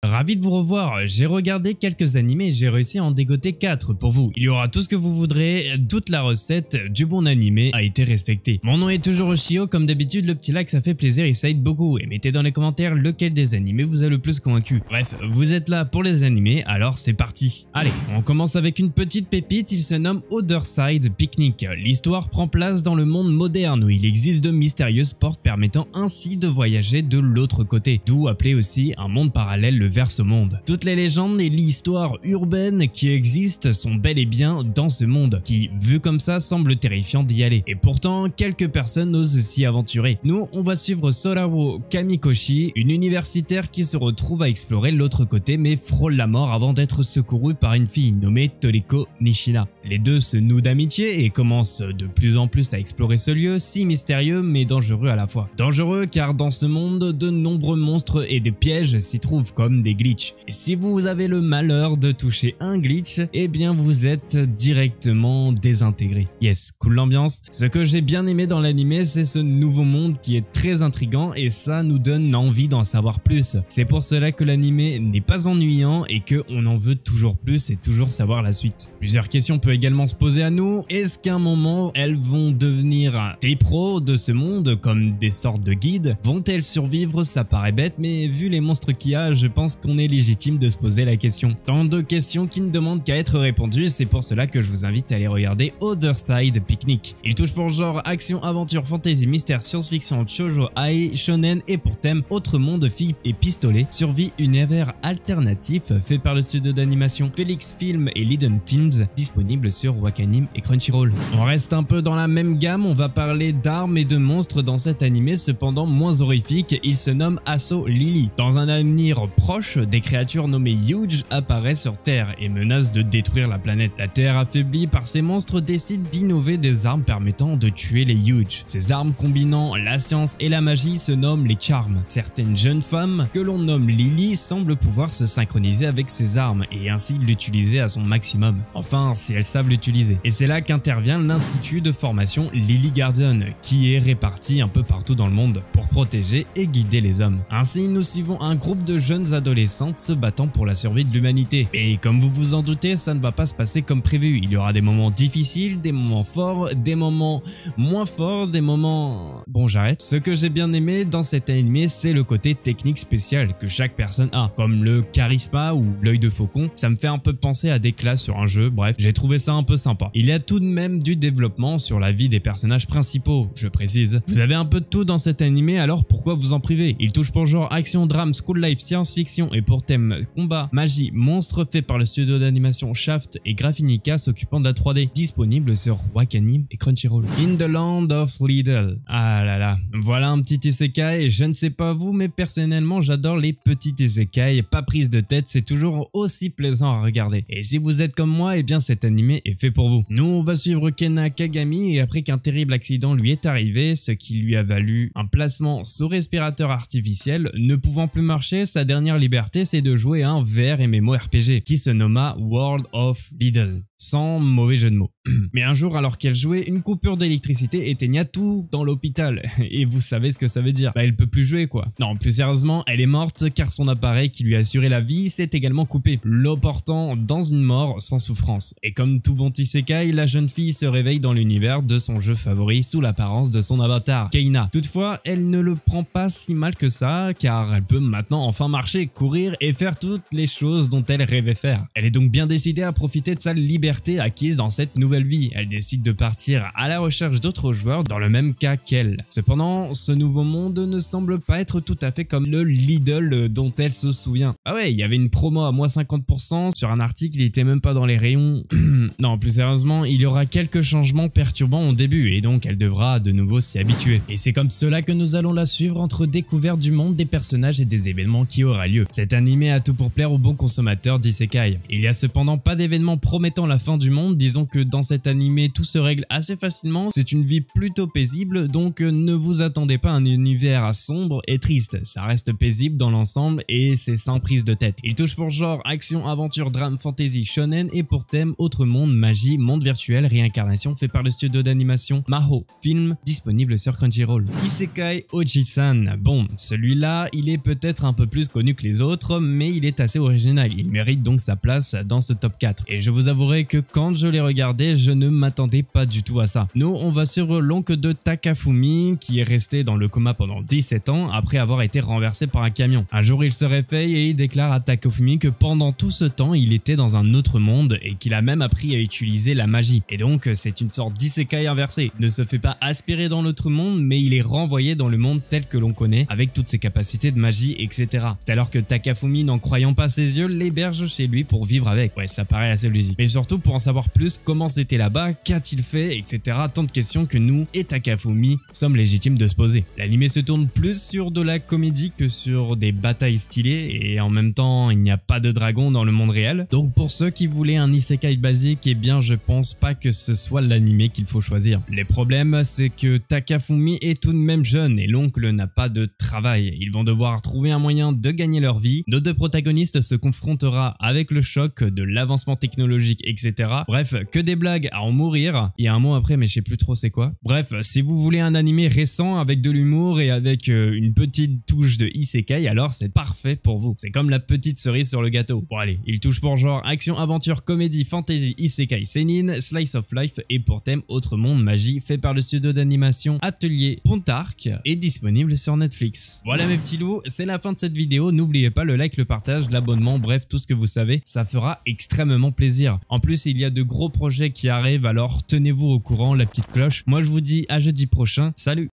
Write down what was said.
Ravi de vous revoir, j'ai regardé quelques animés et j'ai réussi à en dégoter 4 pour vous. Il y aura tout ce que vous voudrez, toute la recette du bon animé a été respectée. Mon nom est toujours Oshio, comme d'habitude le petit like ça fait plaisir et ça aide beaucoup. Et mettez dans les commentaires lequel des animés vous a le plus convaincu. Bref, vous êtes là pour les animés, alors c'est parti. Allez, on commence avec une petite pépite, il se nomme Otherside Picnic. L'histoire prend place dans le monde moderne où il existe de mystérieuses portes permettant ainsi de voyager de l'autre côté, d'où appelé aussi un monde parallèle, le Verse-Monde. Toutes les légendes et l'histoire urbaine qui existent sont bel et bien dans ce monde, qui, vu comme ça, semble terrifiant d'y aller. Et pourtant, quelques personnes osent s'y aventurer. Nous, on va suivre Sorao Kamikoshi, une universitaire qui se retrouve à explorer l'autre côté mais frôle la mort avant d'être secourue par une fille nommée Toriko Nishina. Les deux se nouent d'amitié et commencent de plus en plus à explorer ce lieu si mystérieux mais dangereux à la fois. Dangereux car dans ce monde, de nombreux monstres et des pièges s'y trouvent comme des glitches. Et si vous avez le malheur de toucher un glitch, eh bien vous êtes directement désintégré. Yes, cool l'ambiance. Ce que j'ai bien aimé dans l'anime, c'est ce nouveau monde qui est très intriguant et ça nous donne envie d'en savoir plus. C'est pour cela que l'anime n'est pas ennuyant et qu'on en veut toujours plus et toujours savoir la suite. Plusieurs questions peuvent également se poser à nous. Est-ce qu'à un moment, elles vont devenir des pros de ce monde comme des sortes de guides? Vont-elles survivre? Ça paraît bête, mais vu les monstres qu'il y a, je pense qu'on est légitime de se poser la question. Tant de questions qui ne demandent qu'à être répondues, c'est pour cela que je vous invite à aller regarder Otherside Picnic. Il touche pour genre action, aventure, fantasy, mystère, science-fiction, shoujo, ai, shonen et pour thème autre monde, filles et pistolet, survie, univers alternatif fait par le studio d'animation Felix Film et Liden Films, disponible sur Wakanim et Crunchyroll. On reste un peu dans la même gamme, on va parler d'armes et de monstres dans cet animé, cependant moins horrifique, il se nomme Asso Lily. Dans un avenir proche, des créatures nommées Huge apparaissent sur Terre et menacent de détruire la planète. La Terre affaiblie par ces monstres décide d'innover des armes permettant de tuer les Huge. Ces armes combinant la science et la magie se nomment les Charms. Certaines jeunes femmes, que l'on nomme Lily, semblent pouvoir se synchroniser avec ces armes et ainsi l'utiliser à son maximum. Enfin, si elles savent l'utiliser. Et c'est là qu'intervient l'institut de formation Lily Guardian, qui est réparti un peu partout dans le monde pour protéger et guider les hommes. Ainsi, nous suivons un groupe de jeunes adolescentes se battant pour la survie de l'humanité. Et comme vous vous en doutez, ça ne va pas se passer comme prévu. Il y aura des moments difficiles, des moments forts, des moments moins forts, des moments... Bon, j'arrête. Ce que j'ai bien aimé dans cet animé, c'est le côté technique spécial que chaque personne a, comme le charisma ou l'œil de faucon. Ça me fait un peu penser à des classes sur un jeu, bref, j'ai trouvé ça un peu sympa. Il y a tout de même du développement sur la vie des personnages principaux, je précise. Vous avez un peu de tout dans cet animé, alors pourquoi vous en priver? Il touche pour genre action, drame, school life, science-fiction et pour thème combat, magie, monstre, fait par le studio d'animation Shaft et Graphinica s'occupant de la 3D, disponible sur Wakanim et Crunchyroll. In the Land of Lidl. Ah là là, voilà un petit isekai, je ne sais pas vous, mais personnellement j'adore les petits isekai, pas prise de tête, c'est toujours aussi plaisant à regarder. Et si vous êtes comme moi, eh bien cet animé est fait pour vous. Nous on va suivre Kena Kagami et après qu'un terrible accident lui est arrivé, ce qui lui a valu un placement sous respirateur artificiel, ne pouvant plus marcher, sa dernière liberté c'est de jouer à un VR MMORPG qui se nomma World of Lidl. Sans mauvais jeu de mots. Mais un jour, alors qu'elle jouait, une coupure d'électricité éteigna tout dans l'hôpital. Et vous savez ce que ça veut dire. Bah, elle peut plus jouer, quoi. Non, plus sérieusement, elle est morte car son appareil qui lui assurait la vie s'est également coupé, l'emportant dans une mort sans souffrance. Et comme tout bon isekai, la jeune fille se réveille dans l'univers de son jeu favori sous l'apparence de son avatar, Keina. Toutefois, elle ne le prend pas si mal que ça, car elle peut maintenant enfin marcher, courir et faire toutes les choses dont elle rêvait faire. Elle est donc bien décidée à profiter de sa liberté acquise dans cette nouvelle vie. Elle décide de partir à la recherche d'autres joueurs dans le même cas qu'elle. Cependant, ce nouveau monde ne semble pas être tout à fait comme le Lidl dont elle se souvient. Ah ouais, il y avait une promo à moins 50% sur un article, il était même pas dans les rayons. Non, plus sérieusement, il y aura quelques changements perturbants au début et donc elle devra de nouveau s'y habituer. Et c'est comme cela que nous allons la suivre entre découverte du monde, des personnages et des événements qui aura lieu. Cet animé a tout pour plaire aux bons consommateurs d'isekai. Il y a cependant pas d'événements promettant la la fin du monde. Disons que dans cet animé, tout se règle assez facilement. C'est une vie plutôt paisible, donc ne vous attendez pas à un univers sombre et triste. Ça reste paisible dans l'ensemble et c'est sans prise de tête. Il touche pour genre action, aventure, drame, fantasy, shonen et pour thème autre monde, magie, monde virtuel, réincarnation, fait par le studio d'animation Maho. Film disponible sur Crunchyroll. Isekai Oji-san. Bon, celui-là, il est peut-être un peu plus connu que les autres, mais il est assez original. Il mérite donc sa place dans ce top 4. Et je vous avouerai que quand je l'ai regardé, je ne m'attendais pas du tout à ça. Nous, on va suivre l'oncle de Takafumi qui est resté dans le coma pendant 17 ans après avoir été renversé par un camion. Un jour, il se réveille et il déclare à Takafumi que pendant tout ce temps, il était dans un autre monde et qu'il a même appris à utiliser la magie. Et donc, c'est une sorte d'isekai inversé. Il ne se fait pas aspirer dans l'autre monde, mais il est renvoyé dans le monde tel que l'on connaît, avec toutes ses capacités de magie, etc. C'est alors que Takafumi, n'en croyant pas ses yeux, l'héberge chez lui pour vivre avec. Ouais, ça paraît assez logique. Mais surtout pour en savoir plus, comment c'était là-bas, qu'a-t-il fait, etc. Tant de questions que nous et Takafumi sommes légitimes de se poser. L'anime se tourne plus sur de la comédie que sur des batailles stylées, et en même temps, il n'y a pas de dragon dans le monde réel. Donc pour ceux qui voulaient un isekai basique, eh bien je pense pas que ce soit l'anime qu'il faut choisir. Les problèmes, c'est que Takafumi est tout de même jeune et l'oncle n'a pas de travail. Ils vont devoir trouver un moyen de gagner leur vie. Nos deux protagonistes se confrontera avec le choc de l'avancement technologique, etc. Bref, que des blagues à en mourir. Il y a un mot après, mais je sais plus trop c'est quoi. Bref, si vous voulez un animé récent avec de l'humour et avec une petite touche de isekai, alors c'est parfait pour vous. C'est comme la petite cerise sur le gâteau. Bon allez, il touche pour genre action, aventure, comédie, fantasy, isekai, seinen, slice of life et pour thème autre monde, magie, fait par le studio d'animation Atelier Pontark et disponible sur Netflix. Voilà mes petits loups, c'est la fin de cette vidéo. N'oubliez pas le like, le partage, l'abonnement, bref tout ce que vous savez, ça fera extrêmement plaisir. En plus, il y a de gros projets qui arrivent, alors tenez-vous au courant, la petite cloche. Moi je vous dis à jeudi prochain, salut!